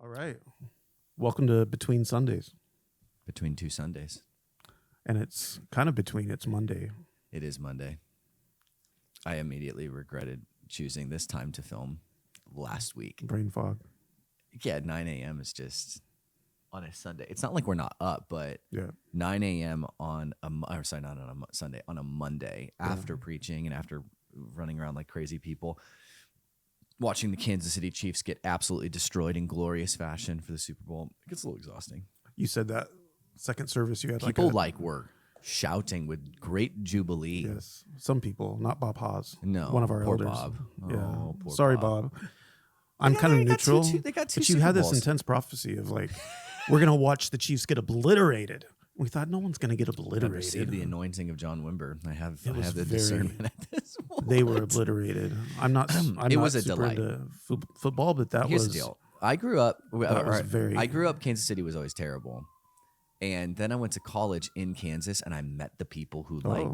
All right. Welcome to Between Sundays. Between two Sundays. And it's kind of between. It's Monday. It is Monday. I immediately regretted choosing this time to film last week. Brain fog. Yeah, 9 a.m. is just on a Sunday. It's not like we're not up, but Yeah. 9 a.m. on not on a Sunday, on a Monday after preaching and after running around like crazy people, watching the Kansas City Chiefs get absolutely destroyed in glorious fashion for the Super Bowl. It gets a little exhausting. You said that second service you had People were shouting with great jubilee. Yes. Some people, not Bob Haas. No. One of our poor elders. Bob. Yeah. Oh, poor Sorry, Bob. I'm kind of neutral. They got two but you Super had this Bowls. intense prophecy of like, we're going to watch the Chiefs get obliterated. We thought no one's going to get I received obliterated. the anointing of John Wimber. I have was the very- discernment at this moment. They were obliterated. I'm not It was a super delight. into football, but that Here's was the deal. I grew up. I grew up. Kansas City was always terrible, and then I went to college in Kansas, and I met the people who like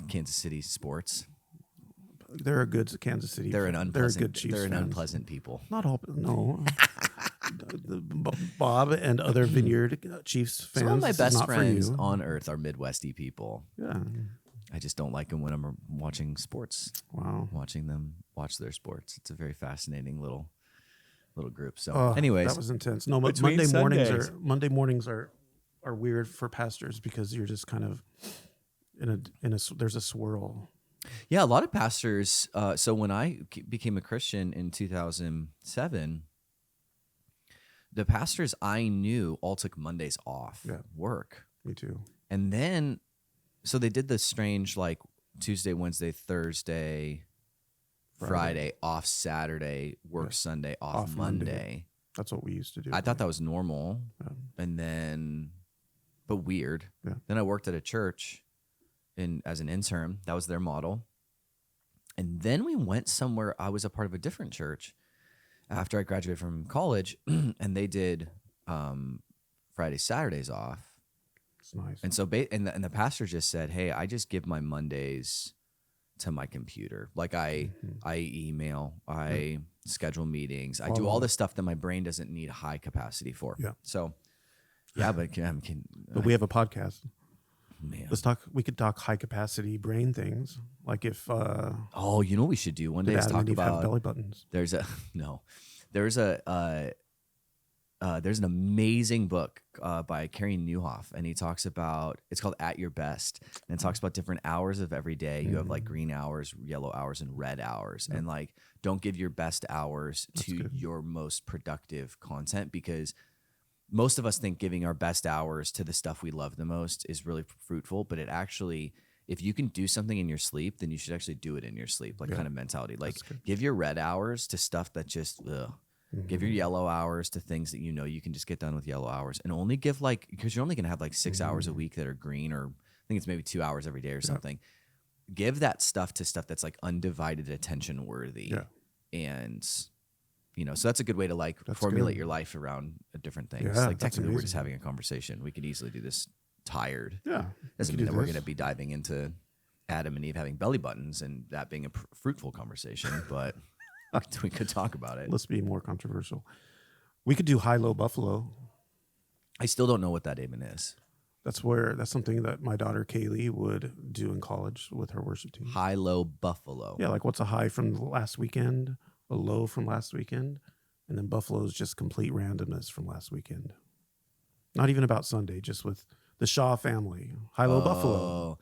Kansas City sports. They're a good Kansas City. They're an unpleasant. They're good Chiefs They're an fans. unpleasant people. Not all, no. Bob and other Vineyard Chiefs fans. Some of my this is best not for friends you. on earth are Midwesty people. Yeah. I just don't like them when I'm watching sports. Wow. Watching them watch their sports. It's a very fascinating little group. So, anyways, that was intense. No, but Between Monday mornings are weird for pastors because you're just kind of there's a swirl. yeah, a lot of pastors. So when I became a Christian in 2007, the pastors I knew all took Mondays off work. Me too. And then, so they did this strange like Tuesday, Wednesday, Thursday, Friday off Saturday, work Sunday, off Monday. That's what we used to do. I thought that was normal. Yeah. And then, but weird. Yeah. Then I worked at a church as an intern. That was their model. And then we went somewhere. I was a part of a different church after I graduated from college, and they did Fridays, Saturdays off. It's nice. And so, and the pastor just said, "Hey, I just give my Mondays to my computer. Like I email, I schedule meetings, I do all the stuff that my brain doesn't need high capacity for." Yeah. So, yeah, but But we have a podcast. man. Let's talk. We could talk high capacity brain things, like if Oh, you know what we should do one day is Adam talk and Eve have about. belly buttons. There's an amazing book by Carey Nieuwhof, and he talks about, it's called At Your Best, and it talks about different hours of every day. You have like green hours, yellow hours, and red hours, and like don't give your best hours to your most productive content, because most of us think giving our best hours to the stuff we love the most is really fruitful, but it actually, if you can do something in your sleep, then you should actually do it in your sleep, like kind of mentality. Like give your red hours to stuff that just, give your yellow hours to things that you know you can just get done with yellow hours, and only give because you're only going to have like 6 hours a week that are green, or I think it's maybe 2 hours every day or something. Give that stuff to stuff that's like undivided attention worthy. Yeah. And, so that's a good way to formulate your life around different things. Yeah, like technically we're amazing. just having a conversation. We could easily do this tired. Yeah. Doesn't mean that we're going to be diving into Adam and Eve having belly buttons and that being a fruitful conversation, but we could talk about it. Let's be more controversial. We could do high-low buffalo. I still don't know what that even is. That's something that my daughter Kaylee would do in college with her worship team. High-low buffalo. Yeah, like what's a high from last weekend, a low from last weekend, and then buffalo is just complete randomness from last weekend. Not even about Sunday, just with the Shaw family. High-low buffalo.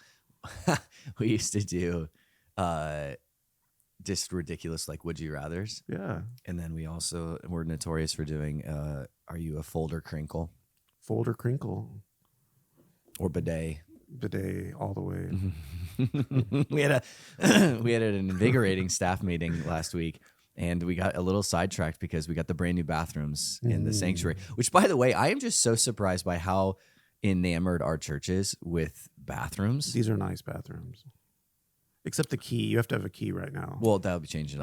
We used to do just ridiculous, like, would you rathers? Yeah. And then we're notorious for doing, are you a folder crinkle? Folder crinkle. Or bidet. Bidet all the way. we had an invigorating staff meeting last week, and we got a little sidetracked because we got the brand new bathrooms in the sanctuary, which, by the way, I am just so surprised by how enamored our church is with bathrooms. These are nice bathrooms. Except the key. You have to have a key right now. Well, that'll be changing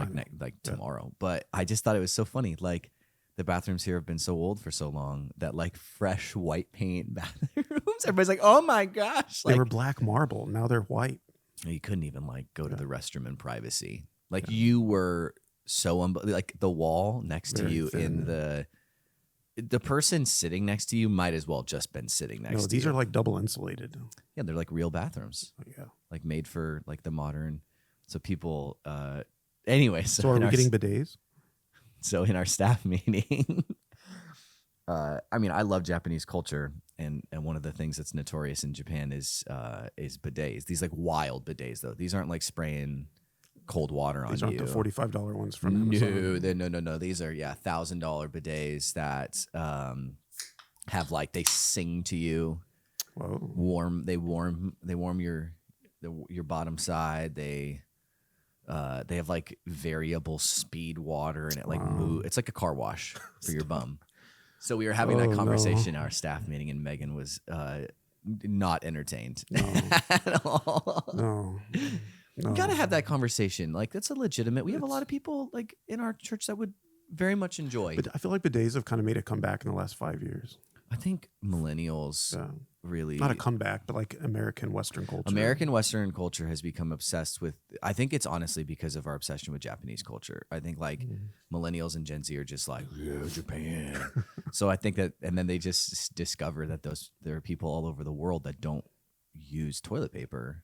tomorrow. But I just thought it was so funny. Like, the bathrooms here have been so old for so long that like fresh white paint bathrooms, everybody's like, oh my gosh. They were black marble. Now they're white. You couldn't even like go to the restroom in privacy. Like you were so like the wall next to you thin. the person sitting next to you might as well just been sitting next No, to these you. are like double insulated. Yeah, they're like real bathrooms, Yeah. like made for like the modern. So people, anyway. So are we getting bidets? So in our staff meeting, I mean, I love Japanese culture, and one of the things that's notorious in Japan is bidets. These like wild bidets, though. These aren't like spraying cold water on you. These aren't the $45 ones from Amazon. No. These are $1,000 bidets that have like they sing to you. Whoa. They warm your bottom side. They have like variable speed water, and it like it's like a car wash for your bum. So we were having that conversation in our staff meeting, and Megan was not entertained at all. No. You gotta have that conversation. Like that's a legitimate. We have a lot of people like in our church that would very much enjoy. But I feel like bidets have kind of made a comeback in the last 5 years. I think millennials really not a comeback, but like American Western culture. American Western culture has become obsessed with. I think it's honestly because of our obsession with Japanese culture. I think like millennials and Gen Z are just like Japan. So I think that, and then they just discover that there are people all over the world that don't use toilet paper.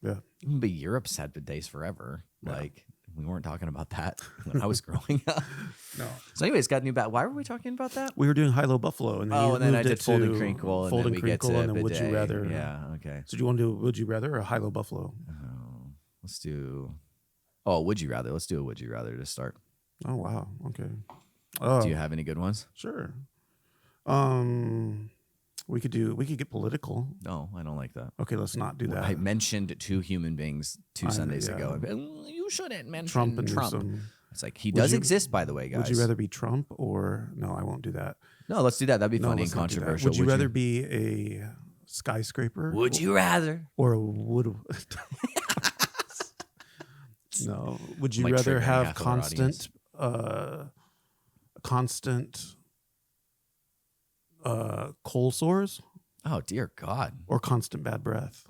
Yeah. But Europe's had bidets forever. Like we weren't talking about that when I was growing up. No. So anyways, got new bat. Why were we talking about that? We were doing High-Low Buffalo, and then I did Fold and Crinkle, and Fold then and we get Crinkle, to and then Would Bidet. You Rather. Yeah, okay. So do you want to do Would You Rather or High-Low Buffalo? Let's do. Oh, Would You Rather? Let's do a Would You Rather to start. Oh wow. Okay. Do you have any good ones? Sure. We could get political. No, I don't like that. Okay, let's not do that. I mentioned two human beings two Sundays ago. You shouldn't mention Trump. It's like he does exist, by the way, guys. Would you rather be Trump or no? I won't do that. No, let's do that. That'd be funny and controversial. Would you rather be a skyscraper? Would you rather? Or a wood? No. Would you Like rather triggering have half of our audience. constant cold sores Oh dear God. or constant bad breath?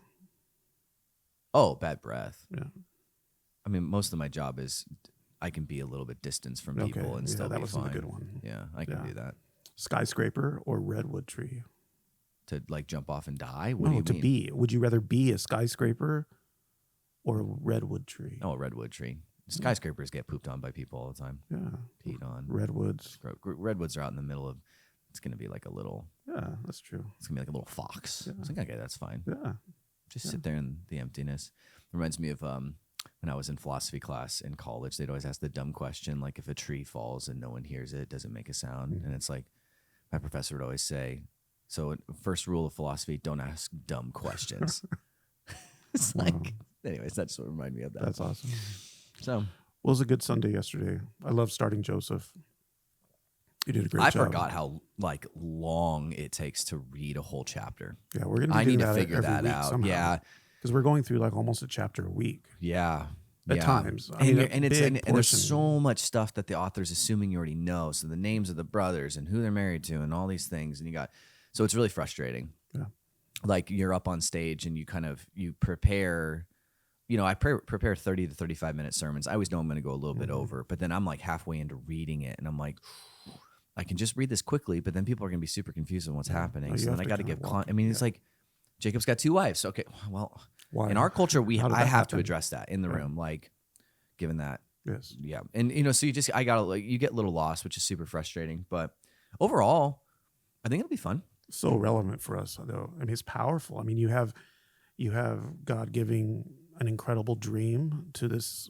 Oh, bad breath. Yeah. I mean, most of my job is I can be a little bit distance from people and still that be was fine. a good one. Yeah, I can Yeah. do that. Skyscraper or redwood tree? To like jump off and die? What No, do you to mean? be. Would you rather be a skyscraper or a redwood tree? Oh, a redwood tree. Skyscrapers get pooped on by people all the time. Yeah. Peed on. Redwoods. Redwoods are out in the middle of. It's gonna be like a little. Yeah, that's true. It's gonna be like a little fox. Yeah. It's like, okay, that's fine. Yeah. Just sit there in the emptiness. Reminds me of when I was in philosophy class in college. They'd always ask the dumb question, like if a tree falls and no one hears it, does it make a sound? And it's like my professor would always say, so first rule of philosophy, don't ask dumb questions. It's like, anyways, that's what reminded me of that. That's awesome. So Well, it was a good Sunday yesterday. I love starting Joseph. You did a great job. I forgot how like long it takes to read a whole chapter. Yeah, we're gonna. I doing need to that figure every that week out. somehow. Yeah, because we're going through like almost a chapter a week. Yeah. At times. I mean, and big there's portion. so much stuff that the author's assuming you already know. So the names of the brothers and who they're married to and all these things. And so it's really frustrating. Yeah. Like you're up on stage and you prepare, I prepare 30 to 35 minute sermons. I always know I'm going to go a little bit over, but then I'm like halfway into reading it and I'm like, I can just read this quickly, but then people are going to be super confused on what's happening. Oh, So then I got to give, walk. It's like Jacob's got two wives. Okay. Well, Why? in our culture, How did I that have to happen? address that in the room. Like given that, Yes. yeah. And, so you get a little lost, which is super frustrating, but overall, I think it'll be fun. So relevant for us, though. I mean, it's powerful. I mean, you have God giving an incredible dream to this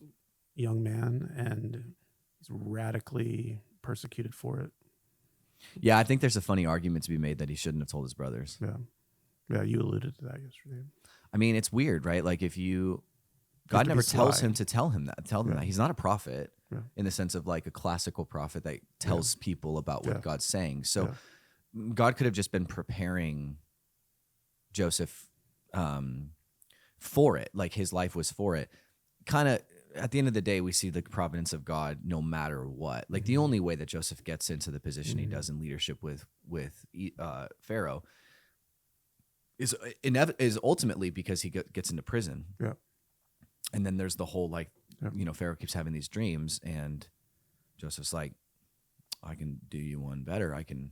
young man, and he's radically persecuted for it. Yeah, I think there's a funny argument to be made that he shouldn't have told his brothers. Yeah. Yeah, you alluded to that yesterday. I mean, it's weird, right? Like if God to never be tells sly. him to tell them that. He's not a prophet in the sense of like a classical prophet that tells people about what God's saying. So God could have just been preparing Joseph for it. Like his life was for it. Kind of at the end of the day, we see the providence of God no matter what. Like the only way that Joseph gets into the position he does in leadership with Pharaoh is ultimately because he gets into prison. Yeah. And then there's the whole Pharaoh keeps having these dreams and Joseph's like, I can do you one better. I can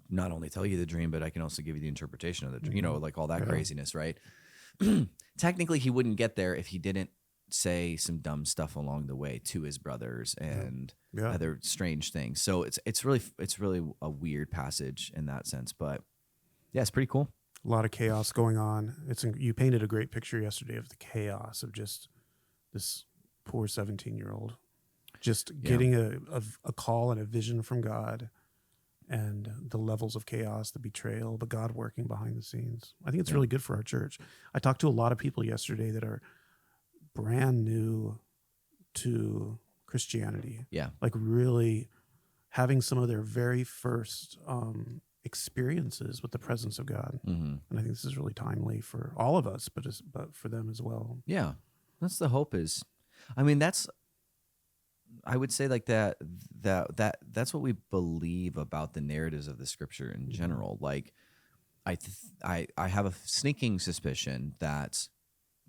not only tell you the dream, but I can also give you the interpretation of the dream, like all that craziness, right? Technically, he wouldn't get there if he didn't say some dumb stuff along the way to his brothers and other strange things. So it's really a weird passage in that sense, but yeah, it's pretty cool. A lot of chaos going on. You painted a great picture yesterday of the chaos of just this poor 17-year-old just getting a call and a vision from God, and the levels of chaos, the betrayal, but God working behind the scenes. I think it's really good for our church. I talked to a lot of people yesterday that are brand new to Christianity. Yeah. Like really having some of their very first experiences with the presence of God. Mm-hmm. And I think this is really timely for all of us, but for them as well. Yeah. That's the hope is. I mean, I would say like that's what we believe about the narratives of the scripture in general. Like I have a sneaking suspicion that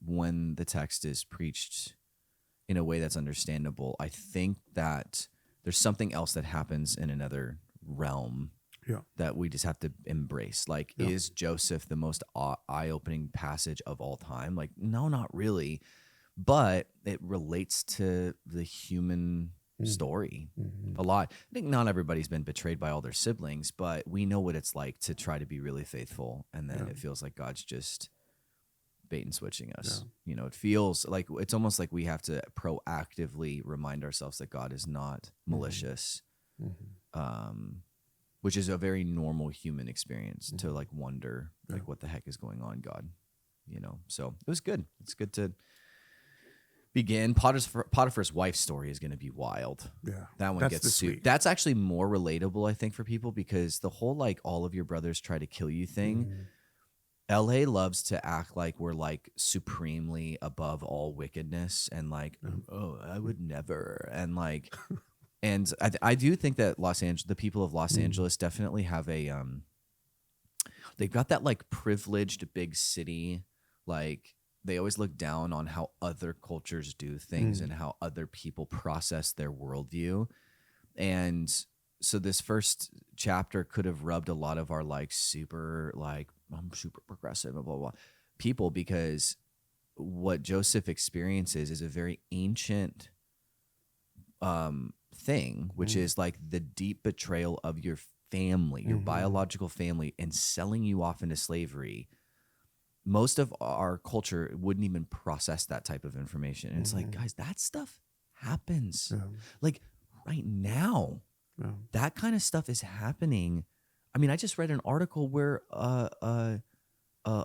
when the text is preached in a way that's understandable, I think that there's something else that happens in another realm that we just have to embrace. Like, is Joseph the most eye-opening passage of all time? Like, no, not really. But it relates to the human story a lot. I think not everybody's been betrayed by all their siblings, but we know what it's like to try to be really faithful, and then it feels like God's just bait and switching us. It feels like it's almost like we have to proactively remind ourselves that God is not malicious, which is a very normal human experience to like wonder like what the heck is going on, God. So it was good. It's good to begin. Potiphar's wife's story is going to be wild. Yeah, that one gets sued. That's actually more relatable, I think, for people, because the whole like all of your brothers try to kill you thing. LA loves to act like we're like supremely above all wickedness and like, oh, I would never, and like, and I do think that the people of Los Angeles definitely have they've got that like privileged big city, like. They always look down on how other cultures do things and how other people process their worldview. And so this first chapter could have rubbed a lot of our like super, like, I'm super progressive, blah, blah, blah, people, because what Joseph experiences is a very ancient thing, which is like the deep betrayal of your family, your biological family, and selling you off into slavery. Most of our culture wouldn't even process that type of information. And it's like, guys, that stuff happens. Like right now, that kind of stuff is happening. I mean, I just read an article where a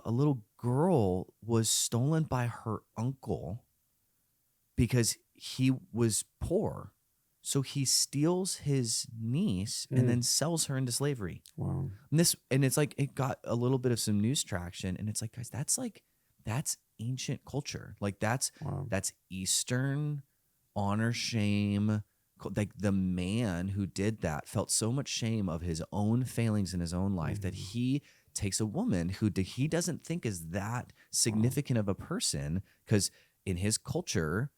little girl was stolen by her uncle because he was poor. So he steals his niece and then sells her into slavery. Wow. And it's like, it got a little bit of some news traction, and it's like, guys, that's ancient culture. Like that's Eastern honor shame. Like the man who did that felt so much shame of his own failings in his own life that he takes a woman who he doesn't think is that significant of a person, because in his culture,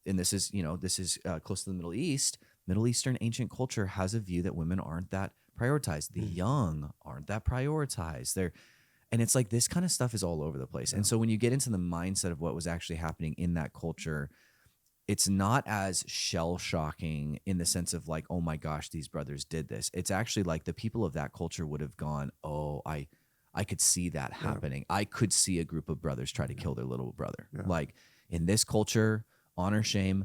and this is close to the Middle East, Middle Eastern ancient culture has a view that women aren't that prioritized. The young aren't that prioritized. And it's like this kind of stuff is all over the place. And so when you get into the mindset of what was actually happening in that culture, it's not as shell-shocking in the sense of like, oh my gosh, these brothers did this. It's actually like the people of that culture would have gone, oh, I could see that happening. I could see a group of brothers try to kill their little brother. Like in this culture, honor, shame,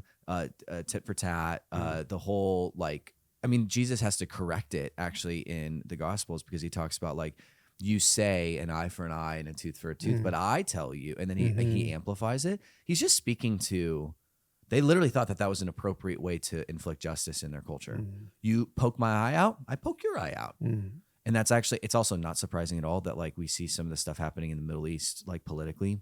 tit for tat, the whole like, I mean, Jesus has to correct it actually in the Gospels, because he talks about like, you say an eye for an eye and a tooth for a tooth, but I tell you, and then he amplifies it. He's just speaking to, they literally thought that was an appropriate way to inflict justice in their culture. You poke my eye out, I poke your eye out. And that's actually, it's also not surprising at all that like we see some of the stuff happening in the Middle East, like politically.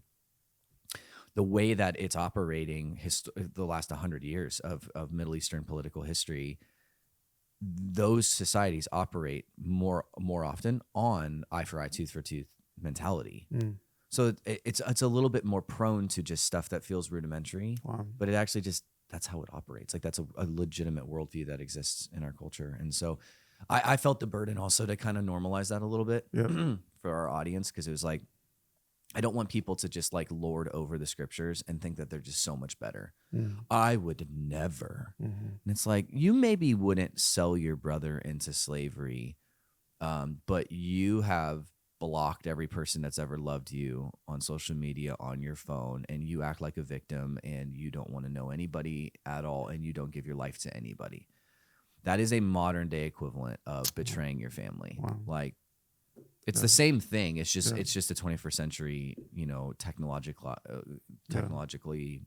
The way that it's operating the last 100 years of Middle Eastern political history, those societies operate more often on eye for eye, tooth for tooth mentality. So it's a little bit more prone to just stuff that feels rudimentary, but it actually just that's how it operates. Like that's a legitimate worldview that exists in our culture. And so I felt the burden also to kind of normalize that a little bit Yep. for our audience, because it was like, I don't want people to just like lord over the scriptures and think that they're just so much better. I would never. And it's like, you maybe wouldn't sell your brother into slavery, but you have blocked every person that's ever loved you on social media, on your phone, and you act like a victim and you don't want to know anybody at all and you don't give your life to anybody. That is a modern day equivalent of betraying your family. Wow. Like, it's the same thing. It's just it's just a 21st century, you know, technologically,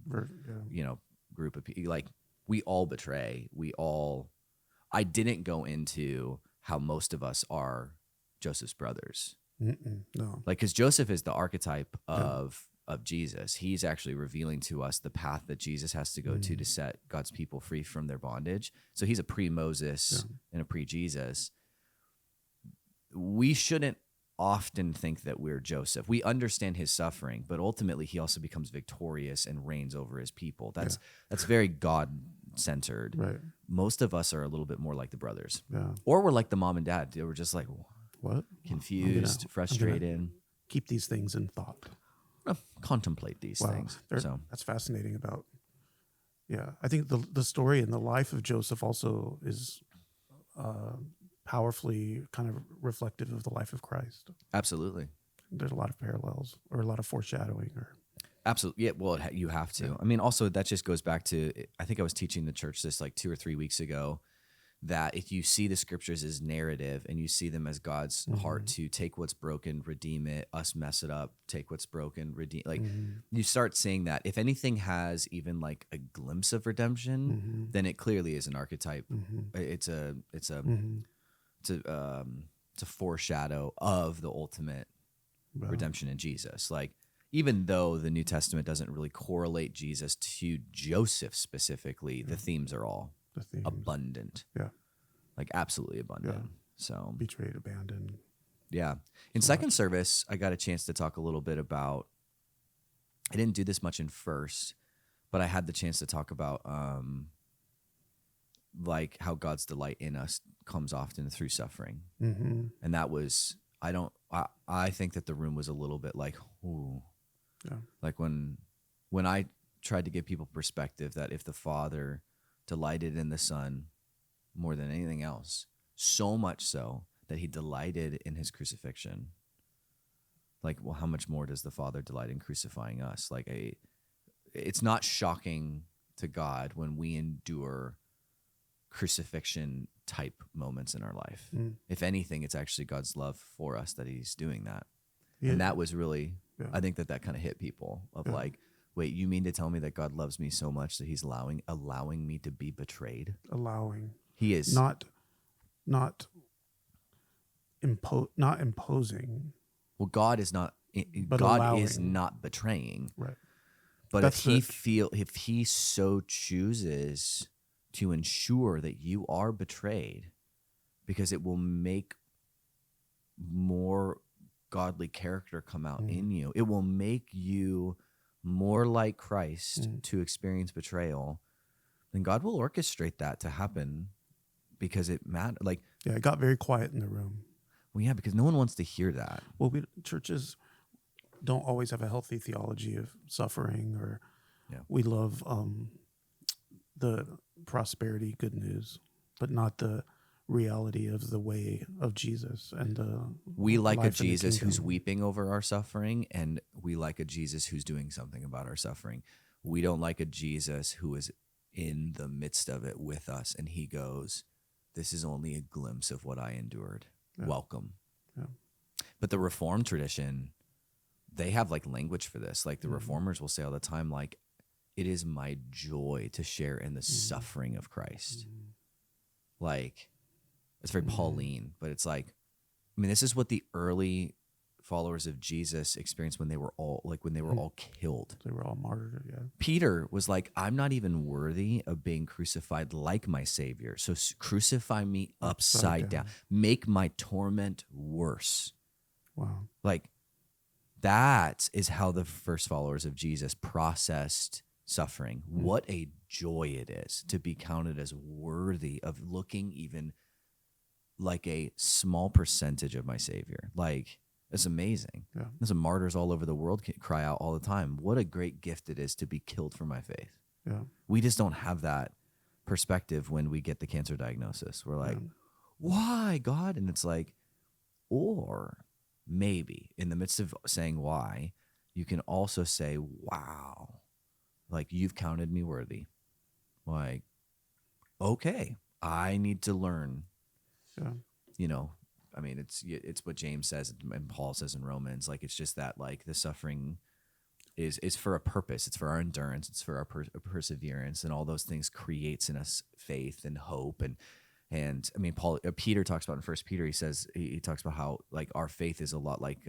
you know, group of people. Like, we all betray. I didn't go into how most of us are Joseph's brothers. No. Like, because Joseph is the archetype of Jesus. He's actually revealing to us the path that Jesus has to go to set God's people free from their bondage. So he's a pre-Moses and a pre-Jesus. We shouldn't often think that we're Joseph. We understand his suffering, but ultimately he also becomes victorious and reigns over his people. That's very God-centered. Right. Most of us are a little bit more like the brothers. Yeah. Or we're like the mom and dad. They were just like, What? confused, frustrated. Keep these things in thought. Contemplate these things. So that's fascinating about. Yeah, I think the story and the life of Joseph also is powerfully kind of reflective of the life of Christ. absolutely. There's a lot of parallels or a lot of foreshadowing. Or Absolutely. Yeah. Well, you have to. I mean, also that just goes back to, I think I was teaching the church this like 2 or 3 weeks ago, that if you see the scriptures as narrative and you see them as God's heart to take what's broken, redeem it, us mess it up, take what's broken, redeem, like you start seeing that if anything has even like a glimpse of redemption, then it clearly is an archetype. It's a foreshadow of the ultimate redemption in Jesus. Like, even though the New Testament doesn't really correlate Jesus to Joseph specifically, the themes are all abundant. Yeah. Like, absolutely abundant. Yeah. So Betrayed, abandoned. yeah. In second service, I got a chance to talk a little bit about, I didn't do this much in first, but I had the chance to talk about like how God's delight in us comes often through suffering. And that was, I think that the room was a little bit like, ooh. Yeah. Like when I tried to give people perspective that if the Father delighted in the Son more than anything else, so much so that he delighted in his crucifixion, like, well, how much more does the Father delight in crucifying us? Like, it's not shocking to God when we endure crucifixion type moments in our life. If anything, it's actually God's love for us that he's doing that. Yeah. And that was really, I think that kind of hit people of like, wait, you mean to tell me that God loves me so much that he's allowing me to be betrayed? He is not imposing. Well, God is not, God is not betraying. Right. But if he so chooses to ensure that you are betrayed, because it will make more godly character come out in you. It will make you more like Christ to experience betrayal. Then God will orchestrate that to happen because it matters. Like, yeah, it got very quiet in the room. Well, yeah, because no one wants to hear that. Well, churches don't always have a healthy theology of suffering, or we love the prosperity, good news, but not the reality of the way of Jesus and we like a Jesus who's weeping over our suffering, and we like a Jesus who's doing something about our suffering. We don't like a Jesus who is in the midst of it with us, and he goes, "This is only a glimpse of what I endured. Welcome." Yeah. But the Reformed tradition, they have like language for this. Like the Reformers will say all the time, like, "It is my joy to share in the suffering of Christ." Like, it's very Pauline, but it's like, I mean, this is what the early followers of Jesus experienced when they were all all killed. They were all martyred. Yeah. Peter was like, "I'm not even worthy of being crucified like my Savior. So crucify me upside down. Make my torment worse." Wow. Like, that is how the first followers of Jesus processed suffering, what a joy it is to be counted as worthy of looking even like a small percentage of my Savior. Like, it's amazing. Yeah. There's some martyrs all over the world cry out all the time. What a great gift it is to be killed for my faith. Yeah. We just don't have that perspective when we get the cancer diagnosis. We're like, why, God? And it's like, or maybe in the midst of saying why, you can also say, wow, like, you've counted me worthy. Like, okay, I need to learn. Yeah. You know, I mean, it's what James says and Paul says in Romans. Like, it's just that, like, the suffering is for a purpose. It's for our endurance. It's for our perseverance, and all those things creates in us faith and hope. And I mean, Peter talks about in 1 Peter. He says he talks about how, like, our faith is a lot like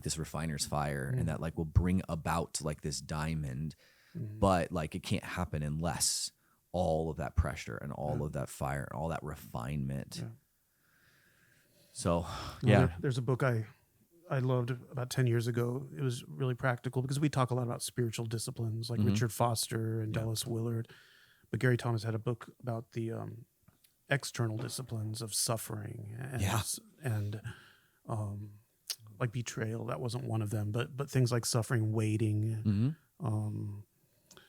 this refiner's fire, and that, like, will bring about, like, this diamond, but, like, it can't happen unless all of that pressure and all of that fire and all that refinement. Yeah. So, there's a book I loved about 10 years ago. It was really practical because we talk a lot about spiritual disciplines like Richard Foster and Dallas Willard. But Gary Thomas had a book about the external disciplines of suffering and like betrayal. That wasn't one of them, but things like suffering, waiting,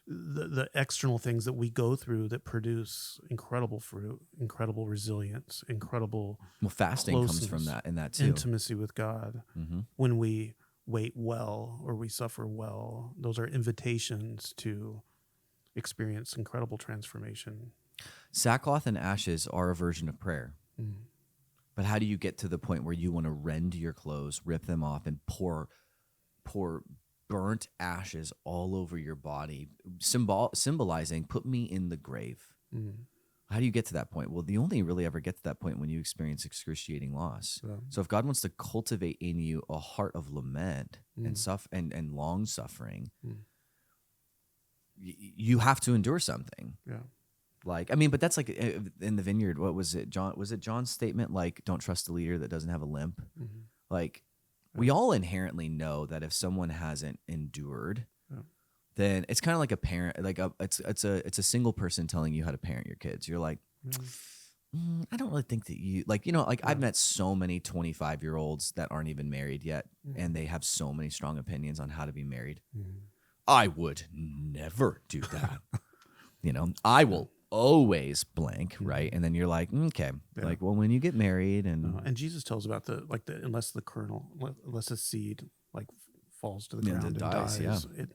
the external things that we go through that produce incredible fruit, incredible resilience, incredible fasting comes from that, and that too. Intimacy with God. When we wait well or we suffer well, those are invitations to experience incredible transformation. Sackcloth and ashes are a version of prayer. But how do you get to the point where you want to rend your clothes, rip them off, and pour burnt ashes all over your body, symbolizing, put me in the grave? How do you get to that point? Well, you only really ever get to that point when you experience excruciating loss. Yeah. So if God wants to cultivate in you a heart of lament and long suffering, you have to endure something. Yeah. Like, I mean, but that's like in the vineyard. What was it, John? Was it John's statement? Like, don't trust a leader that doesn't have a limp. Like, we all inherently know that if someone hasn't endured, then it's kind of like a parent. Like, it's a single person telling you how to parent your kids. You're like, I don't really think that you like. You know, like I've met so many 25-year-olds that aren't even married yet, and they have so many strong opinions on how to be married. I would never do that. You know, I will always blank, right? And then you're like, okay, like, well, when you get married and Jesus tells about unless a seed like falls to the ground and dies,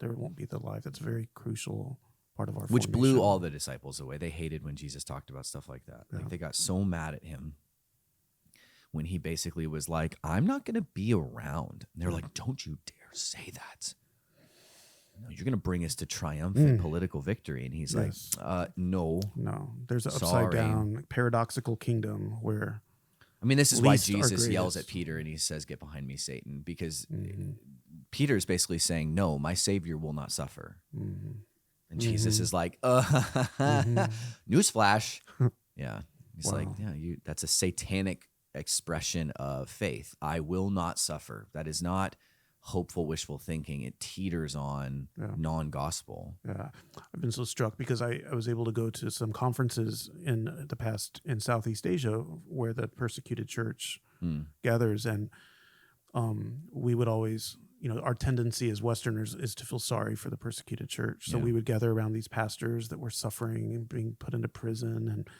there won't be the life. That's a very crucial part of our which formation. blew all the disciples away. They hated when Jesus talked about stuff like that. Like, they got so mad at him when he basically was like, I'm not going to be around. And they're like, don't you dare say that. No, you're going to bring us to triumphant political victory. And he's like, no. There's an upside down paradoxical kingdom where, I mean, this is why Jesus yells at Peter and he says, get behind me, Satan, because Peter is basically saying, no, my Savior will not suffer. And Jesus is like, newsflash. Yeah. He's like, that's a satanic expression of faith. I will not suffer. That is not hopeful, wishful thinking. It teeters on non-gospel. Yeah. I've been so struck because I was able to go to some conferences in the past in Southeast Asia where the persecuted church gathers. And we would always, our tendency as Westerners is to feel sorry for the persecuted church. So we would gather around these pastors that were suffering and being put into prison, and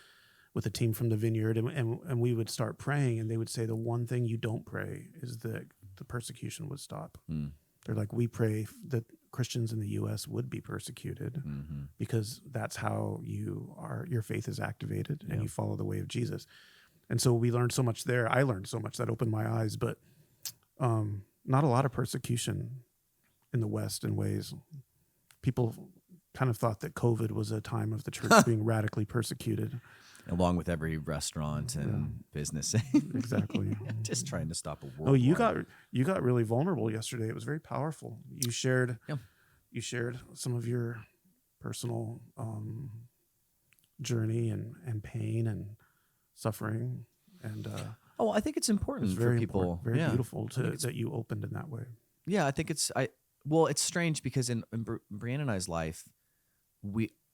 with a team from the vineyard, and we would start praying, and they would say the one thing you don't pray is that the persecution would stop. They're like, we pray that Christians in the U.S. would be persecuted because that's how your faith is activated and you follow the way of Jesus. And so we learned so much there. I learned so much that opened my eyes, but not a lot of persecution in the West in ways. People kind of thought that COVID was a time of the church being radically persecuted. Along with every restaurant and business. Exactly. Just trying to stop a world. Oh, you got really vulnerable yesterday. It was very powerful. You shared some of your personal journey and pain and suffering. And I think it's important for people. Very beautiful that you opened in that way. Yeah, I think Well, it's strange because in Brianna and I's life,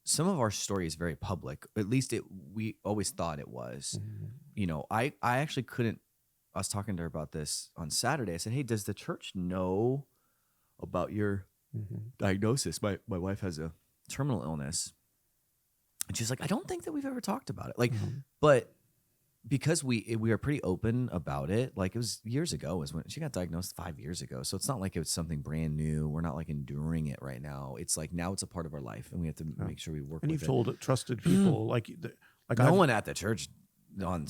some of our story is very public. At least we always thought it was. Mhm. You know, I actually couldn't. I was talking to her about this on Saturday. I said, "Hey, does the church know about your Mhm. diagnosis? My wife has a terminal illness." And she's like, "I don't think that we've ever talked about it." Like, Mhm. but because we are pretty open about it. Like, it was years ago is when she got diagnosed 5 years ago. So it's not like it was something brand new. We're not like enduring it right now. It's like now it's a part of our life, and we have to Yeah. make sure we work And with you've it. told trusted people like No I've, one at the church on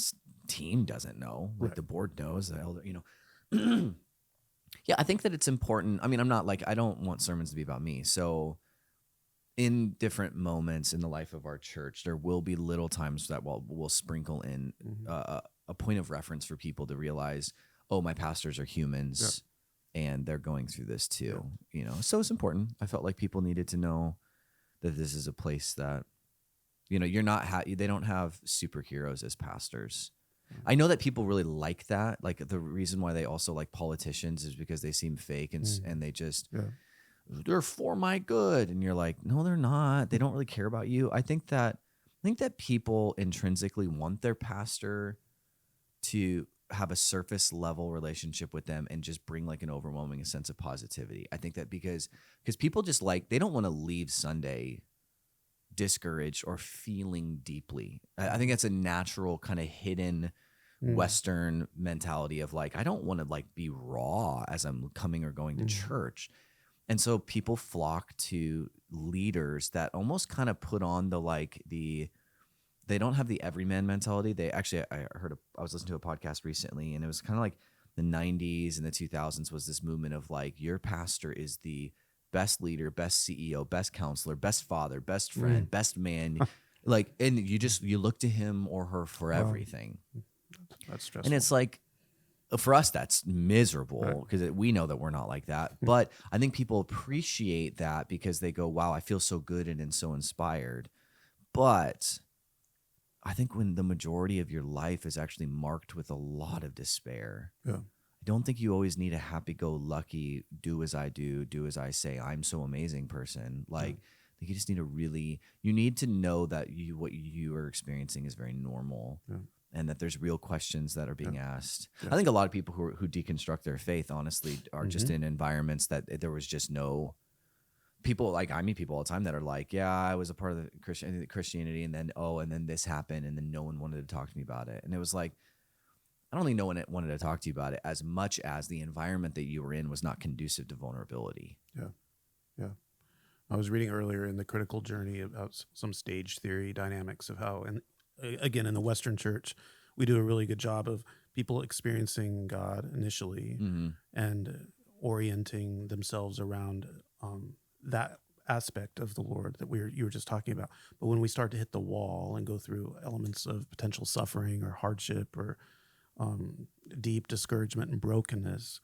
team doesn't know. Like Right. the board knows, the elder, you know. Yeah, I think that it's important. I mean, I'm not like, I don't want sermons to be about me. So in different moments in the life of our church, there will be little times that we'll sprinkle in Mhm. a point of reference for people to realize, oh, my pastors are humans and they're going through this too. You know, so it's important. I felt like people needed to know that this is a place that, you know, you're not they don't have superheroes as pastors. I know that people really like that. Like the reason why they also like politicians is because they seem fake and they just Yeah. they're for my good, and you're like, no, they're not. They don't really care about you. I think that people intrinsically want their pastor to have a surface level relationship with them and just bring like an overwhelming sense of positivity. I think that because people just like, they don't want to leave Sunday discouraged or feeling deeply. I think that's a natural kind of hidden Western mentality of like, I don't want to like be raw as I'm coming or going to church. And so people flock to leaders that almost kind of put on they don't have the everyman mentality. They actually, I was listening to a podcast recently, and it was kind of like the 90s and the 2000s was this movement of like, your pastor is the best leader, best CEO, best counselor, best father, best friend, best man. Like, and you look to him or her for everything. That's stressful. And it's like, for us, that's miserable because we know that we're not like that. But I think people appreciate that because they go, wow, I feel so good and so inspired. But I think when the majority of your life is actually marked with a lot of despair, I don't think you always need a happy-go-lucky, do as I do as I say, I'm so amazing person. Like, I think you just need you need to know that what you are experiencing is very normal. And that there's real questions that are being asked. I think a lot of people who deconstruct their faith, honestly, are just in environments that there was just no people. Like, I meet people all the time that are like, yeah, I was a part of the Christianity, and then this happened, and then no one wanted to talk to me about it. And it was like, I don't think no one wanted to talk to you about it as much as the environment that you were in was not conducive to vulnerability. Yeah. I was reading earlier in The Critical Journey about some stage theory dynamics of how, and again, in the Western church, we do a really good job of people experiencing God initially and orienting themselves around that aspect of the Lord that you were just talking about. But when we start to hit the wall and go through elements of potential suffering or hardship or deep discouragement and brokenness,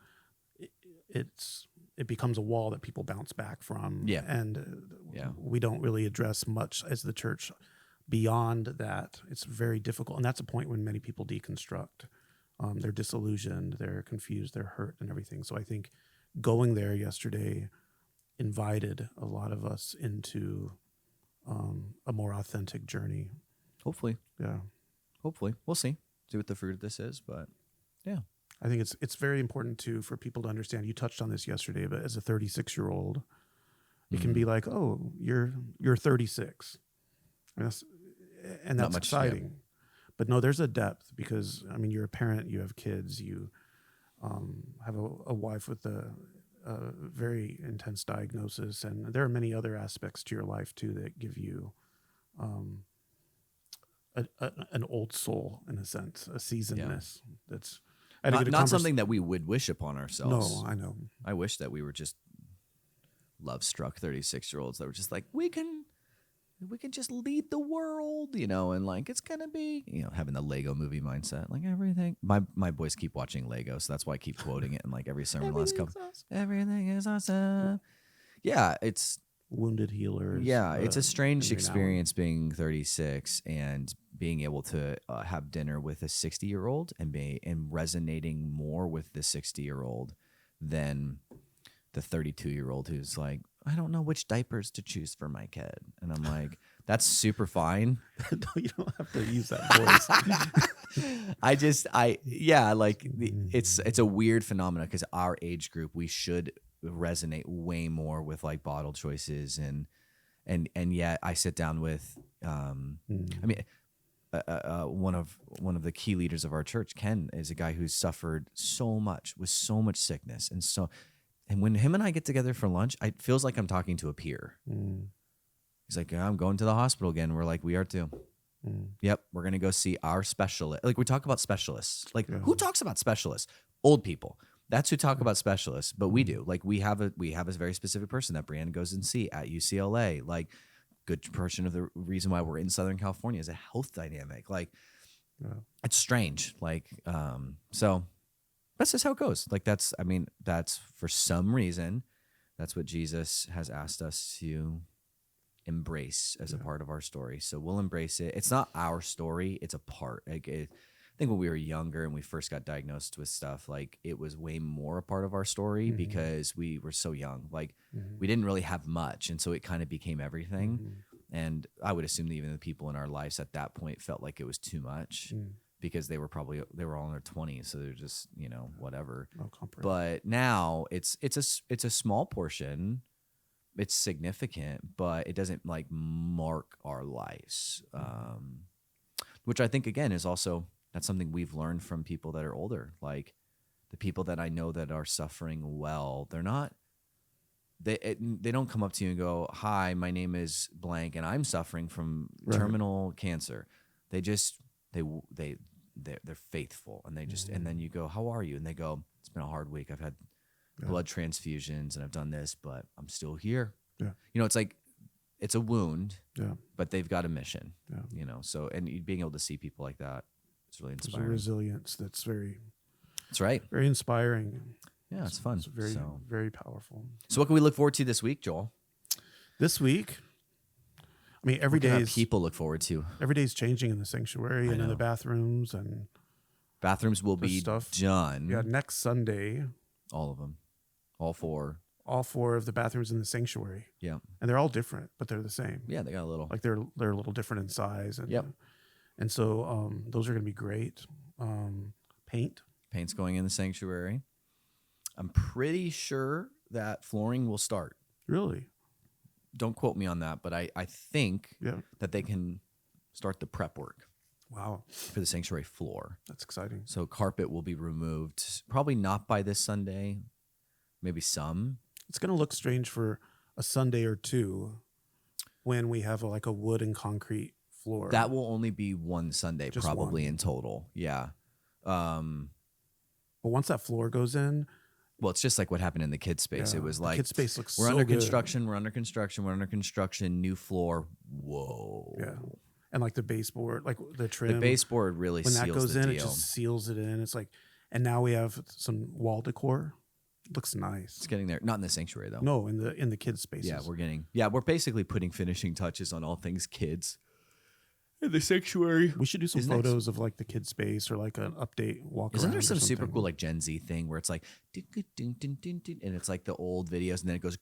it becomes a wall that people bounce back from. And we don't really address much as the church beyond that. It's very difficult. And that's a point when many people deconstruct. They're disillusioned, they're confused, they're hurt and everything. So I think going there yesterday invited a lot of us into a more authentic journey. Hopefully. Yeah. Hopefully. We'll see what the fruit of this is, but yeah. I think it's very important too for people to understand. You touched on this yesterday, but as a 36-year-old, it can be like, oh, you're 36. And that's exciting. Yeah. But no, there's a depth because, I mean, you're a parent, you have kids, you have a wife with a very intense diagnosis, and there are many other aspects to your life too that give you an old soul, in a sense, a seasonedness that's not something that we would wish upon ourselves. No, I know. I wish that we were just love-struck 36-year-olds that were just like, we can just lead the world, you know, and like it's gonna be, you know, having the Lego movie mindset, like everything. My boys keep watching Lego, so that's why I keep quoting it in like every sermon last couple. Everything is awesome. Yeah, it's wounded healers. Yeah, it's a strange experience being 36 and being able to have dinner with a 60-year-old and resonating more with the 60-year-old than the 32-year-old who's like, I don't know which diapers to choose for my kid. And I'm like, that's super fine. You don't have to use that voice. It's a weird phenomenon because our age group, we should resonate way more with like bottle choices and yet I sit down with, I mean, one of the key leaders of our church, Ken, is a guy who's suffered so much with so much sickness. And when him and I get together for lunch, it feels like I'm talking to a peer. He's like, I'm going to the hospital again. We're like, we are too. Yep. We're going to go see our specialist. Like we talk about specialists, like who talks about specialists? Old people. That's who talk about specialists, but we do. Like we have a very specific person that Brianna goes and see at UCLA. Like good portion of the reason why we're in Southern California is a health dynamic. Like it's strange. Like, so that's just how it goes. Like that's for some reason, that's what Jesus has asked us to embrace as a part of our story. So we'll embrace it. It's not our story. It's a part. Like I think when we were younger and we first got diagnosed with stuff, like it was way more a part of our story because we were so young. Like we didn't really have much. And so it kind of became everything. And I would assume that even the people in our lives at that point felt like it was too much because they were all in their 20s. So they're just, whatever. But now it's a small portion. It's significant, but it doesn't like mark our lives. Which I think again is also, that's something we've learned from people that are older. Like the people that I know that are suffering well, they don't come up to you and go, hi, my name is blank and I'm suffering from terminal cancer. They're faithful and and then you go, how are you? And they go, it's been a hard week. I've had blood transfusions and I've done this, but I'm still here. It's like, it's a wound, but they've got a mission, so, and being able to see people like that, it's really inspiring. There's a resilience that's that's right. very inspiring. Yeah, it's fun. It's very powerful. So what can we look forward to this week, Joel? This week, I mean, every day people look forward to. Every day's changing in the sanctuary and in the bathrooms and bathrooms will be done. Yeah, next Sunday. All of them, all four of the bathrooms in the sanctuary. Yeah, and they're all different, but they're the same. Yeah, they got a little. Like they're a little different in size. And, and so those are going to be great. Paint's going in the sanctuary. I'm pretty sure that flooring will start. Really? Don't quote me on that, but I think that they can start the prep work. Wow. For the sanctuary floor. That's exciting. So carpet will be removed. Probably not by this Sunday. Maybe some. It's going to look strange for a Sunday or two when we have like a wood and concrete floor. That will only be one Sunday, just probably in total. Yeah. But once that floor goes in. Well, it's just like what happened in the kids' space. It was like, kids' space looks we're so under good. construction, we're under construction, new floor. Whoa. Yeah. And like the baseboard, like the trim. The baseboard really seals the deal. When that goes in, it just seals it in. It's like, and now we have some wall decor. It looks nice. It's getting there. Not in the sanctuary though. No, in the kids' spaces. Yeah, we're basically putting finishing touches on all things kids. In the sanctuary. We should do some photos of like the kids' space or like an update walk. Isn't there some super cool like Gen Z thing where it's like and it's like the old videos and then it goes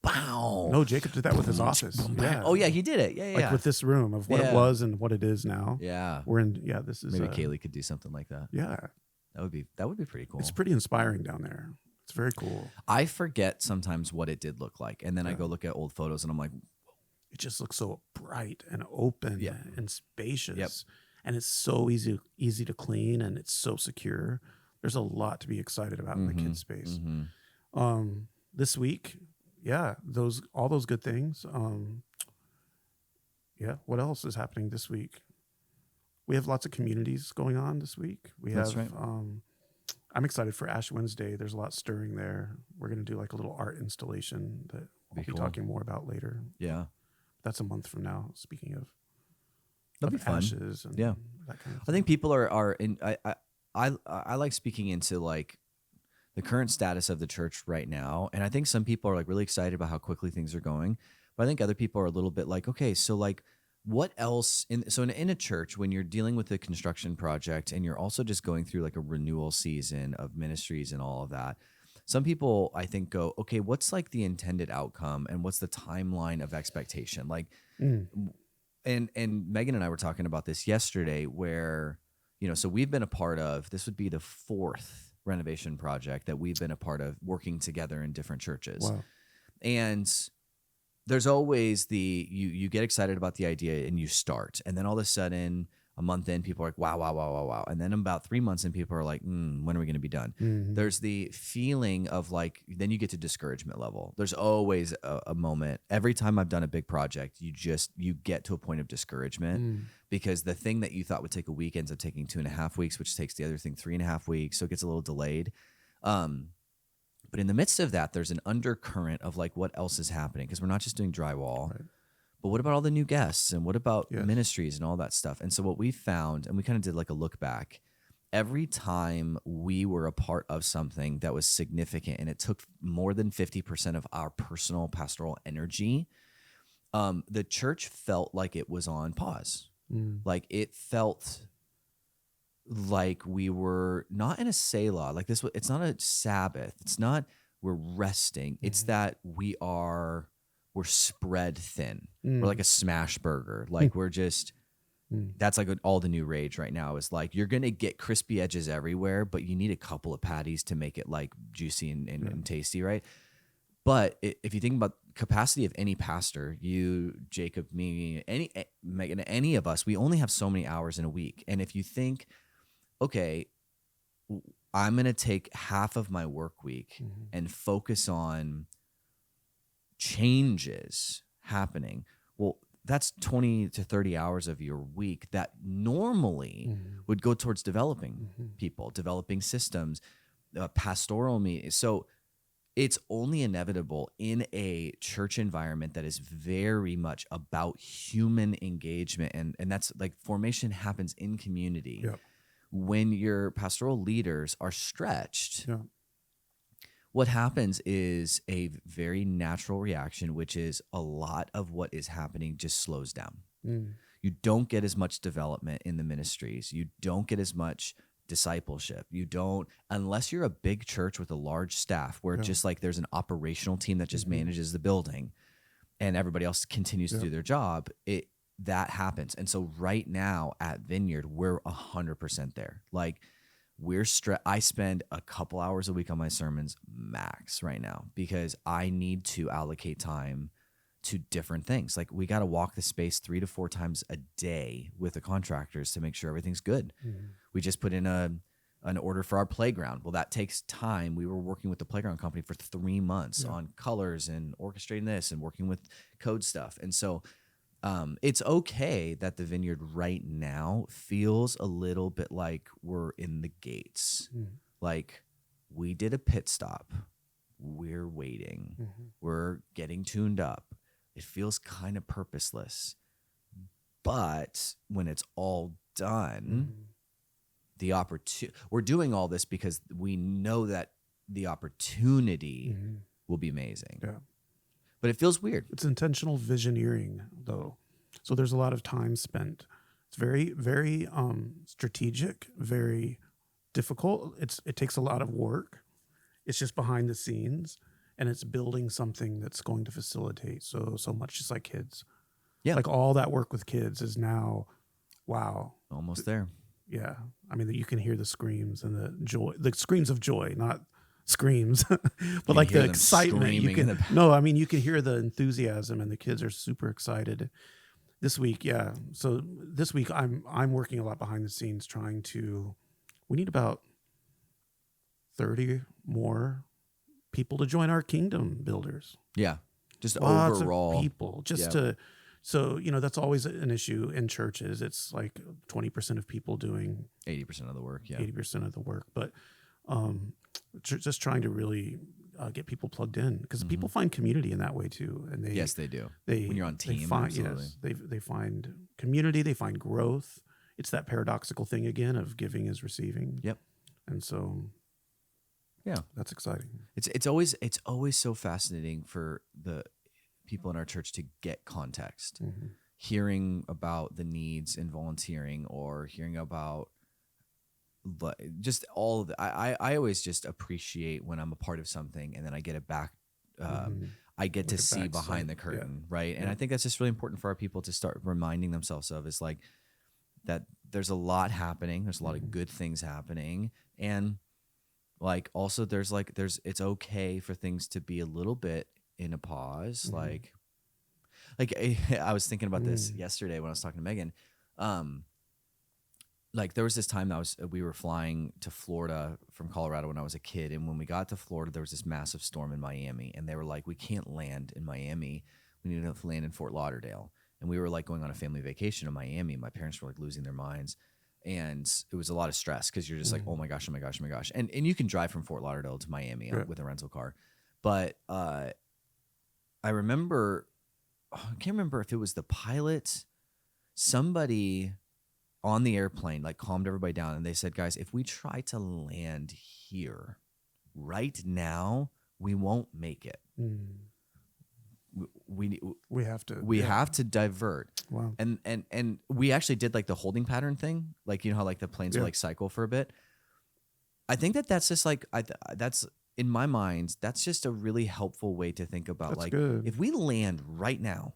bow. No, Jacob did that with his office. Yeah. Oh yeah, he did it. Yeah, like with this room of what it was and what it is now. Yeah. We're in. Yeah, this is. Maybe Kaylee could do something like that. Yeah. That would be pretty cool. It's pretty inspiring down there. It's very cool. I forget sometimes what it did look like, and then I go look at old photos and I'm like. It just looks so bright and open and spacious. And it's so easy to clean and it's so secure. There's a lot to be excited about in the kids' space. This week, all those good things. What else is happening this week? We have lots of communities going on this week. That's right. I'm excited for Ash Wednesday. There's a lot stirring there. We're going to do like a little art installation that we'll be talking more about later. Yeah. That's a month from now. Speaking of, that'd be fun. Ashes and that kind of I think people are in. I like speaking into like the current status of the church right now, and I think some people are like really excited about how quickly things are going, but I think other people are a little bit like, okay, so like what else? In a church, when you're dealing with a construction project and you're also just going through like a renewal season of ministries and all of that. some people I think go, okay, what's like the intended outcome and what's the timeline of expectation? Like, Mm. and Megan and I were talking about this yesterday where, so we've been a part of, this would be the fourth renovation project that we've been a part of working together in different churches. Wow. And there's always you get excited about the idea and you start, and then all of a sudden a month in, people are like, wow. And then about 3 months in, people are like, when are we going to be done? Mm-hmm. There's the feeling of like, then you get to discouragement level. There's always a moment. Every time I've done a big project, you get to a point of discouragement because the thing that you thought would take a week ends up taking 2.5 weeks, which takes the other thing 3.5 weeks. So it gets a little delayed. But in the midst of that, there's an undercurrent of like what else is happening, because we're not just doing drywall. Right. But what about all the new guests, and what about Yes. ministries and all that stuff? And so what we found, and we kind of did like a look back, every time we were a part of something that was significant and it took more than 50% of our personal pastoral energy, the church felt like it was on pause. Like it felt like we were not in a Selah, like this. It's not a Sabbath. It's not we're resting. It's that we're spread thin. We're like a smash burger. Like we're just, that's like all the new rage right now is like, you're going to get crispy edges everywhere, but you need a couple of patties to make it like juicy and tasty, right? But if you think about capacity of any pastor, you, Jacob, me, Megan, any of us, we only have so many hours in a week. And if you think, okay, I'm going to take half of my work week and focus on changes happening. Well, that's 20 to 30 hours of your week that normally would go towards developing people, developing systems, pastoral meetings. So it's only inevitable in a church environment that is very much about human engagement. And that's like formation happens in community. Yep. When your pastoral leaders are stretched, Yeah. what happens is a very natural reaction, which is a lot of what is happening just slows down. You don't get as much development in the ministries. You don't get as much discipleship. You don't, unless you're a big church with a large staff where just like there's an operational team that just manages the building and everybody else continues to do their job, that happens. And so right now at Vineyard, we're 100% there. Like, I spend a couple hours a week on my sermons max right now because I need to allocate time to different things. Like we got to walk the space 3 to 4 times a day with the contractors to make sure everything's good. We just put in an order for our playground. Well, that takes time. We were working with the playground company for 3 months on colors and orchestrating this and working with code stuff. And so it's okay that the Vineyard right now feels a little bit like we're in the gates. Like we did a pit stop. We're waiting. We're getting tuned up. It feels kind of purposeless. But when it's all done, we're doing all this because we know that the opportunity will be amazing. Yeah. But it feels weird. It's intentional visioneering, though. So there's a lot of time spent. It's very, very strategic, very difficult. It takes a lot of work. It's just behind the scenes, and it's building something that's going to facilitate so much, just like kids. Yeah. Like all that work with kids is now, wow. Almost there. Yeah. I mean, you can hear the screams and the screams of joy, not screams, but like the excitement. You can hear the enthusiasm, and the kids are super excited. This week, yeah. So this week, I'm working a lot behind the scenes, we need about 30 more people to join our kingdom builders. Yeah, just Lots overall of people, so that's always an issue in churches. It's like 20% of people doing 80% of the work. Yeah, 80% of the work, but just trying to really get people plugged in, because people find community in that way too. And yes, they do. When you're on team, absolutely. They find community, they find growth. It's that paradoxical thing again of giving is receiving. Yep. And so, yeah, that's exciting. It's always so fascinating for the people in our church to get context, hearing about the needs in volunteering, or hearing about just all of the, I always just appreciate when I'm a part of something and then I get it back. I get to Like a see backside, behind the yeah. curtain, right? And Yeah. I think that's just really important for our people to start reminding themselves of, is like that there's a lot happening. There's a lot of good things happening. And like also there's it's okay for things to be a little bit in a pause. Like I was thinking about this yesterday when I was talking to Megan. Like there was this time that we were flying to Florida from Colorado when I was a kid. And when we got to Florida, there was this massive storm in Miami. And they were like, we can't land in Miami. We need to land in Fort Lauderdale. And we were like going on a family vacation in Miami. My parents were like losing their minds. And it was a lot of stress because you're just like, oh my gosh, oh my gosh, oh my gosh. And you can drive from Fort Lauderdale to Miami with a rental car. But I remember, I can't remember if it was the pilot, somebody on the airplane like calmed everybody down, and they said, guys, if we try to land here right now, we won't make it. We have to. We have to divert. Wow. And we actually did like the holding pattern thing, like you know how like the planes will like cycle for a bit. I think that's just like that's in my mind, that's just a really helpful way to think about That's like good. if we land right now,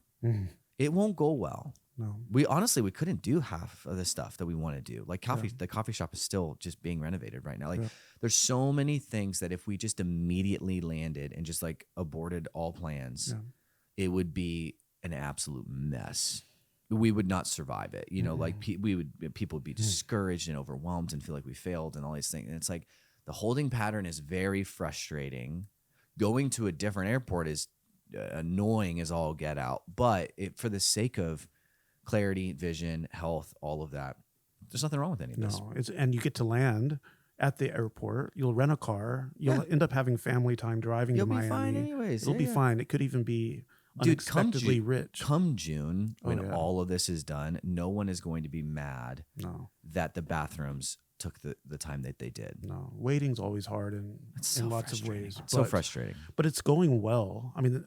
it won't go well. No. We couldn't do half of the stuff that we want to do. Like the coffee shop is still just being renovated right now. Like there's so many things that if we just immediately landed and just like aborted all plans, it would be an absolute mess. We would not survive it. You know, like people would be discouraged and overwhelmed and feel like we failed and all these things. And it's like the holding pattern is very frustrating. Going to a different airport is annoying as all get out. But for the sake of clarity, vision, health, all of that, there's nothing wrong with any of this. No, and you get to land at the airport. You'll rent a car. You'll end up having family time driving to Miami. You'll be fine anyways. It'll be fine. It could even be unexpectedly rich. Come June, when all of this is done, no one is going to be mad that the bathrooms took the time that they did. No, waiting's always hard in lots of ways. It's so frustrating. But it's going well. I mean,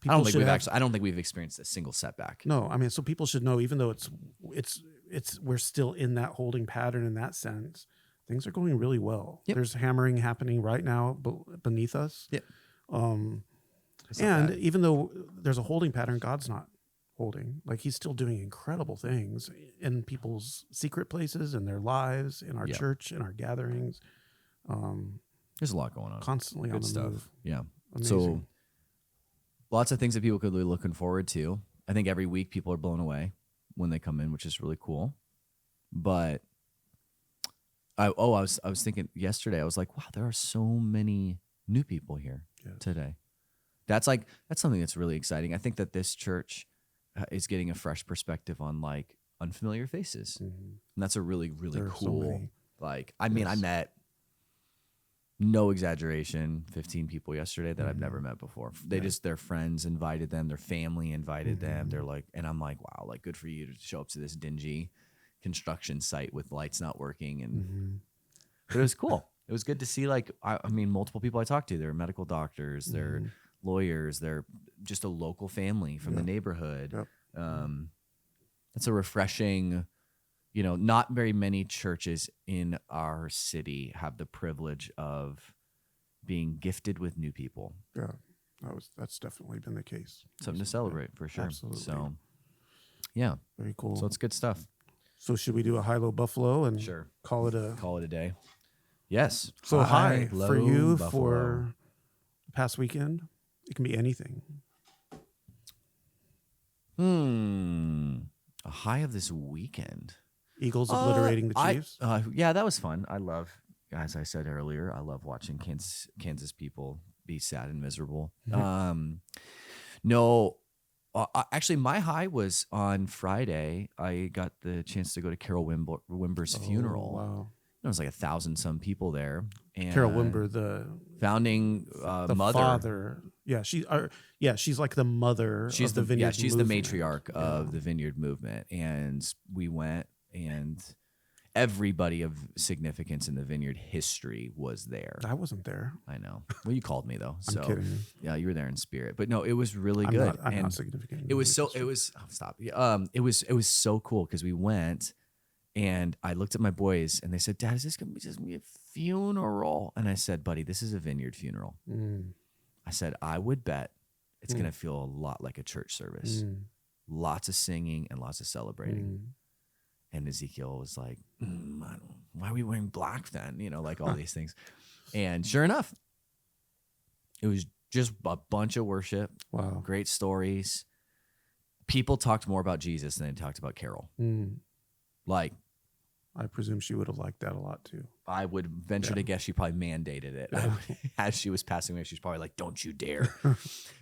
I don't think we've experienced a single setback. No, I mean, so people should know, even though we're still in that holding pattern in that sense, things are going really well. Yep. There's hammering happening right now beneath us. Yep. And even though there's a holding pattern, God's not holding. Like he's still doing incredible things in people's secret places, in their lives, in our church, in our gatherings. There's a lot going on. Constantly on the stuff. move. Yeah. Amazing. So lots of things that people could be looking forward to. I think every week people are blown away when they come in, which is really cool. But I was thinking yesterday, I was like, wow, there are so many new people here today. That's something that's really exciting. I think that this church is getting a fresh perspective on like unfamiliar faces. And that's a really, really cool. I met, no exaggeration, 15 people yesterday that I've never met before. Their friends invited them, their family invited them. They're like, and I'm like, wow, like good for you to show up to this dingy construction site with lights not working. And but it was cool. It was good to see multiple people I talked to. They're medical doctors, they're lawyers, they're just a local family from the neighborhood. It's a refreshing, not very many churches in our city have the privilege of being gifted with new people. Yeah, that's definitely been the case. Something to celebrate for sure. Absolutely. So, yeah, very cool. So it's good stuff. So should we do a high-low buffalo and call it a day? Yes. So high for you buffalo. For the past weekend. It can be anything. A high of this weekend. Eagles obliterating the Chiefs. Yeah, that was fun. I love, as I said earlier, I love watching Kansas people be sad and miserable. Actually, my high was on Friday. I got the chance to go to Carol Wimber's funeral. Wow. It was like 1,000 some people there. And Carol Wimber, the founding the mother. Father. Yeah, she's like the mother. She's of the Vineyard. she's movement. the matriarch of the Vineyard movement, and we went, and everybody of significance in the Vineyard history was there. I wasn't there. I know. Well, you called me though. I'm kidding. Yeah, you were there in spirit. But no, it was really good. I'm not significant. It was so. It was. Oh, stop. It was so cool because we went. And I looked at my boys and they said, Dad, is this going to be just a funeral? And I said, buddy, this is a vineyard funeral. I said, I would bet it's going to feel a lot like a church service. Lots of singing and lots of celebrating. And Ezekiel was like, why are we wearing black then? You know, like all these things. And sure enough, it was just a bunch of worship. Wow. Great stories. People talked more about Jesus than they talked about Carol. Like, I presume she would have liked that a lot too. I would venture to guess she probably mandated it. As she was passing away, she's probably like, don't you dare.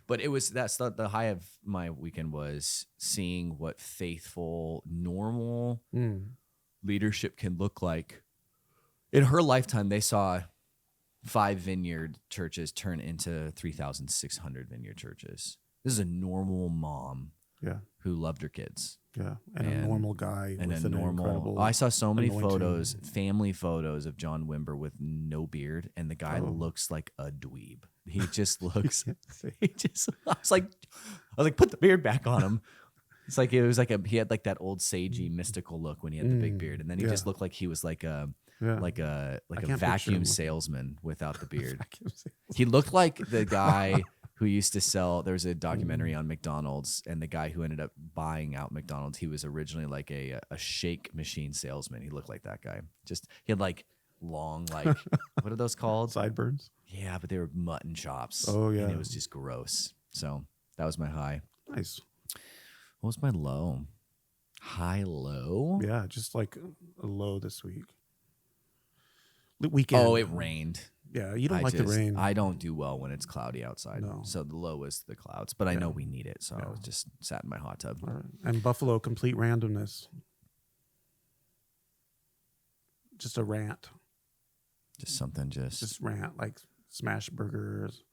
But that's the high of my weekend was seeing what faithful, normal leadership can look like. In her lifetime, they saw 5 vineyard churches turn into 3,600 vineyard churches. This is a normal mom who loved her kids. Yeah, and a normal guy and with a an incredible I saw so many anointing. photos, family photos of John Wimber with no beard, and the guy looks like a dweeb. He just looks. I was like, put the beard back on him. It's like he had like that old sagey mystical look when he had the big beard, and then he just looked like he was like a vacuum salesman without the beard. He looked like the guy who used to sell. There was a documentary on McDonald's, and the guy who ended up buying out McDonald's, he was originally like a shake machine salesman. He looked like that guy. He had like long, like what are those called? Sideburns. Yeah, but they were mutton chops. Oh yeah, and it was just gross. So that was my high. Nice. What was my low? High low? Yeah, just like a low this week. Weekend. Oh, it rained. Yeah, you don't the rain. I don't do well when it's cloudy outside. No. So the low was the clouds, but I know we need it. So I was just sat in my hot tub. All right. And Buffalo, complete randomness. Just a rant. Just something Just rant, like smash burgers.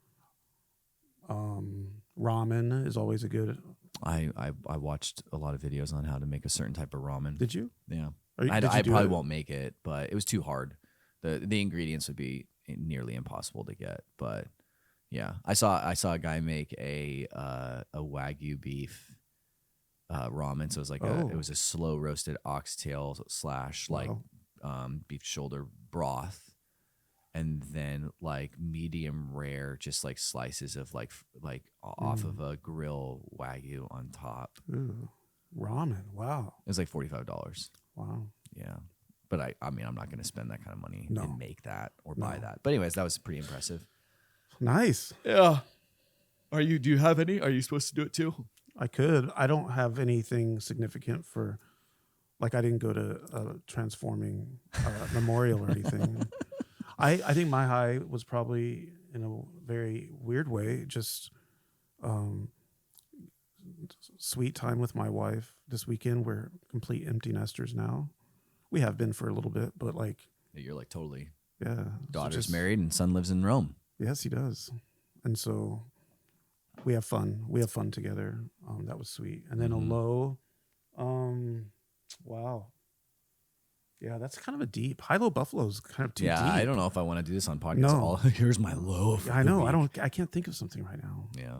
Ramen is always a good. I watched a lot of videos on how to make a certain type of ramen. Did you? Yeah. I probably won't make it, but it was too hard. The ingredients would be nearly impossible to get, but yeah, I saw a guy make a Wagyu beef ramen. So it was like it was a slow roasted oxtail / beef shoulder broth, and then like medium rare, just like slices of like off of a grill Wagyu on top. Ooh, ramen. Wow. It was like $45. Wow. Yeah. But I mean, I'm not going to spend that kind of money and make that or buy No. that. But anyways, that was pretty impressive. Nice. Yeah. Do you have any? Are you supposed to do it too? I could. I don't have anything significant for, like I didn't go to a transforming memorial or anything. I think my high was probably in a very weird way, just sweet time with my wife this weekend. We're complete empty nesters now. We have been for a little bit, but like you're like totally. Yeah. Daughter's married and son lives in Rome. Yes, he does. And so we have fun. We have fun together. That was sweet. And then a low, wow. Yeah, that's kind of a deep. High-low buffalo is kind of too deep. Yeah, I don't know if I want to do this on podcast. No. Here's my low. I know. Week. I can't think of something right now. Yeah.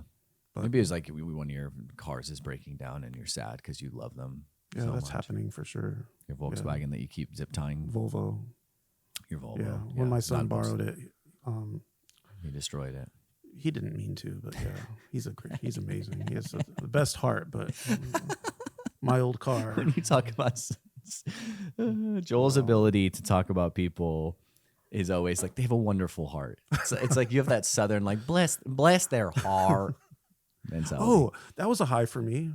But maybe it's like one of your cars is breaking down and you're sad because you love them. Yeah, that's happening for sure. Your Volkswagen that you keep zip tying. Volvo. Your Volvo. Yeah. When my son borrowed it, he destroyed it. He didn't mean to, but yeah, he's amazing. He has the best heart, but my old car. When you talk about Joel's ability to talk about people is always like they have a wonderful heart. It's like you have that southern like bless their heart mentality. Oh, that was a high for me.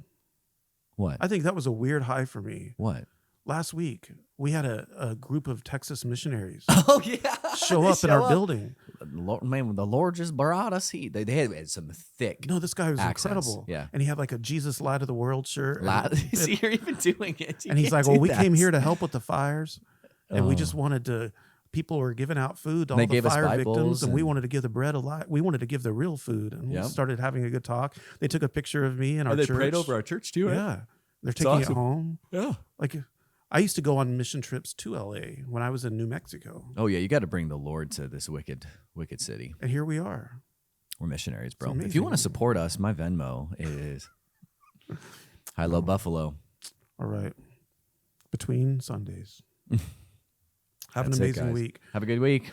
What? I think that was a weird high for me. What? Last week, we had a group of Texas missionaries oh yeah show up in our building. Man, the Lord just brought us here. They had some thick. No, this guy was accents. incredible. Yeah, and he had like a Jesus Light of the World shirt. See, you're even doing it. And he's like, "Well, we came here to help with the fires, and we just wanted to." People were giving out food to all the fire victims, and we wanted to give the bread a lot. We wanted to give the real food, and we started having a good talk. They took a picture of me in our church. They prayed over our church too, right? Yeah, they're taking it home. Yeah, like. I used to go on mission trips to LA when I was in New Mexico. Oh yeah, you got to bring the Lord to this wicked city. And here we are. We're missionaries, bro. If you want to support us, my Venmo is High Low Buffalo. All right. between Sundays. Have an That's it, amazing guys. week. Have a good week.